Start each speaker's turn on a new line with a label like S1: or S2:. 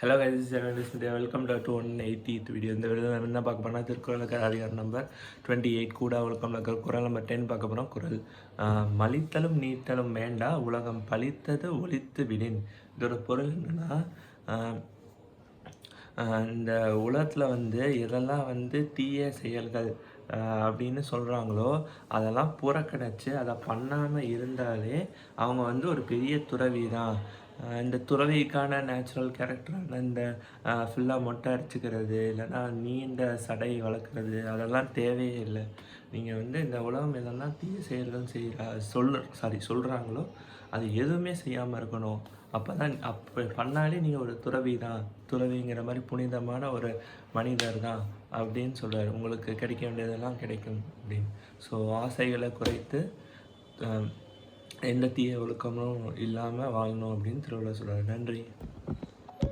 S1: Hello guys, welcome to 180th video. இந்த video நம்ம என்ன பார்க்க போனால் திருக்குறளுக்கு அதிகாரம் நம்பர் 28 கூட ஒழுக்கம் குறள் நம்பர் 10 பார்க்க போகிறோம். குறள் மலித்தலும் நீட்டலும் வேண்டா உலகம் பலித்தது ஒழித்து விடின். இதோட பொருள் என்னென்னா, இந்த உலகத்தில் எதெல்லாம் தீய செயல்கள் அப்படின்னு சொல்கிறாங்களோ அதெல்லாம் புறக்கணித்து அதை பண்ணாமல் இருந்தாலே அவங்க ஒரு பெரிய துறவி தான். இந்த துறவிக்கான நேச்சுரல் கேரக்டரான இந்த ஃபுல்லாக மொட்டை அடிச்சுக்கிறது, இல்லைன்னா நீண்ட சடை வளர்க்குறது, அதெல்லாம் தேவையே இல்லை. நீங்கள் இந்த உலகம் எதெல்லாம் தீய செயல்கள் சொல்கிறாங்களோ அது எதுவுமே செய்யாமல் இருக்கணும். அப்போ பண்ணாலே நீங்கள் ஒரு துறவி தான், துறவிங்கிற மாதிரி புனிதமான ஒரு மனிதர் தான் அப்படின்னு சொல்கிறார். உங்களுக்கு கிடைக்க வேண்டியதெல்லாம் கிடைக்கும் அப்படின்னு. ஸோ ஆசைகளை குறைத்து எந்த தீய ஒழுக்கமும் இல்லாமல் வாழணும் அப்படின்னு திருவள்ளுவர் சொல்கிறார். நன்றி.